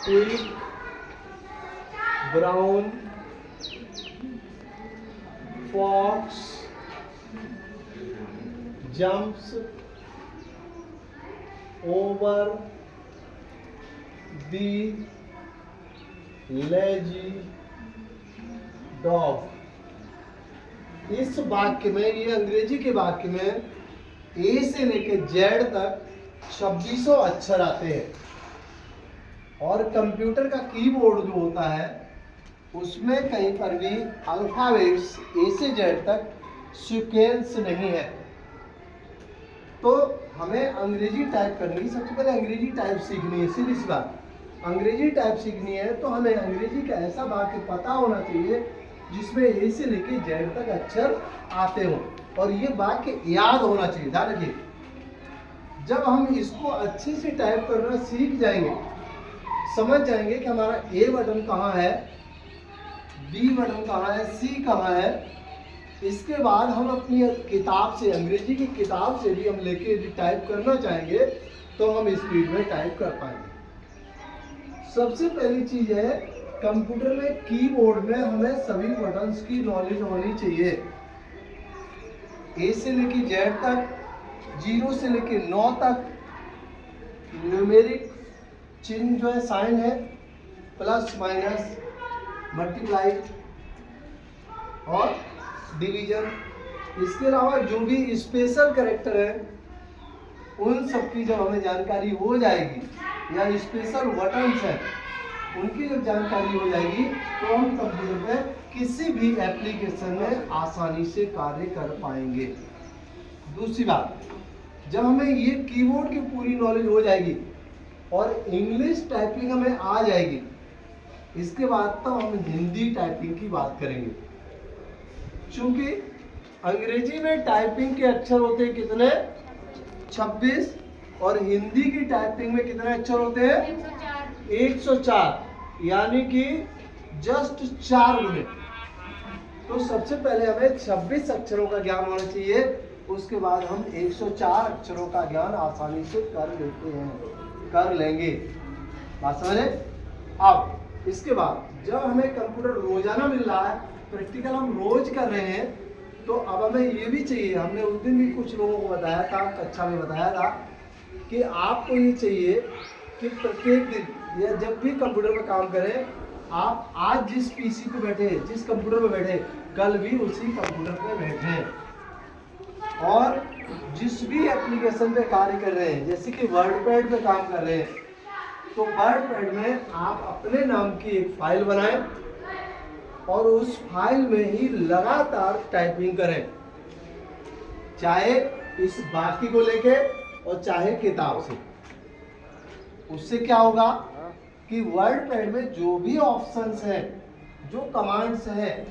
Quick, brown, fox, jumps, over, be, lazy, dog. इस वाक्य में, ये अंग्रेजी के वाक्य में ए से लेकर जेड तक 2600 अक्षर आते हैं। और कंप्यूटर का कीबोर्ड जो होता है उसमें कहीं पर भी अल्फाबेट्स ए से जेड तक सीक्वेंस नहीं है। तो हमें अंग्रेजी टाइप करनी है। सबसे पहले अंग्रेजी टाइप सीखनी है। सीधी सी बात, अंग्रेजी टाइप सीखनी है तो हमें अंग्रेजी का ऐसा वाक्य पता होना चाहिए जिसमें ए से लेके जेड तक अक्षर आते हों, और ये वाक्य याद होना चाहिए। ध्यान रखिए, जब हम इसको अच्छे से टाइप करना सीख जाएंगे, समझ जाएंगे कि हमारा ए बटन कहाँ है, बी बटन कहाँ है, सी कहाँ है, इसके बाद हम अपनी किताब से, अंग्रेजी की किताब से भी हम लेके टाइप करना चाहेंगे तो हम स्पीड में टाइप कर पाएंगे। सबसे पहली चीज है, कंप्यूटर में कीबोर्ड में हमें सभी बटन्स की नॉलेज होनी चाहिए। ए से लेके जेड तक, 0 से लेके 9 तक, न्यूमेरिक चिन्ह जो है, साइन है, प्लस माइनस, मल्टीप्लाई और डिवीजन। इसके अलावा जो भी स्पेशल कैरेक्टर है उन सब की जब हमें जानकारी हो जाएगी, या स्पेशल बटन्स हैं उनकी जब जानकारी हो जाएगी तो हम कंप्यूटर में किसी भी एप्लीकेशन में आसानी से कार्य कर पाएंगे। दूसरी बात, जब हमें ये कीबोर्ड की पूरी नॉलेज हो जाएगी और इंग्लिश टाइपिंग हमें आ जाएगी, इसके बाद तो हम हिंदी टाइपिंग की बात करेंगे। क्योंकि अंग्रेजी में टाइपिंग के अक्षर होते हैं कितने, 26, और हिंदी की टाइपिंग में कितने अक्षर होते हैं, 104, यानी कि जस्ट 4 गुने। तो सबसे पहले हमें 26 अक्षरों का ज्ञान होना चाहिए, उसके बाद हम 104 अक्षरों का ज्ञान आसानी से कर लेंगे। बात समझे? अब इसके बाद जब हमें कंप्यूटर रोजाना मिल रहा है, प्रैक्टिकल हम रोज कर रहे हैं, तो अब हमें ये भी चाहिए, हमने उस दिन भी कुछ लोगों को बताया था, कक्षा में बताया था कि आपको ये चाहिए कि प्रत्येक दिन या जब भी कंप्यूटर में काम करें, आप आज जिस पीसी पे बैठे, जिस कंप्यूटर पे बैठे, कल भी उसी कंप्यूटर पे बैठे। और जिस भी एप्लीकेशन पे कार्य कर रहे हैं, जैसे कि वर्ड पैड पे काम कर रहे हैं, तो वर्ड पैड में आप अपने नाम की एक फाइल बनाएं और उस फाइल में ही लगातार टाइपिंग करें, चाहे इस बाकी को लेके और चाहे किताब से। उससे क्या होगा कि वर्ड पैड में जो भी ऑप्शंस हैं, जो कमांड्स हैं,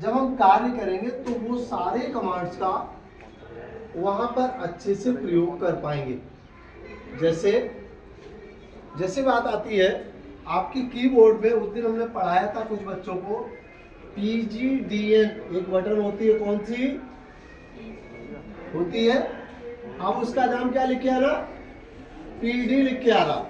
जब हम कार्य करेंगे तो वो सारे कमांड्स का वहां पर अच्छे से प्रयोग कर पाएंगे। जैसे बात आती है आपकी कीबोर्ड में, उस दिन हमने पढ़ाया था कुछ बच्चों को, PGDN एक बटन होती है, कौन सी होती है, अब उसका नाम क्या लिख के आ रहा, PD लिख के आ रहा।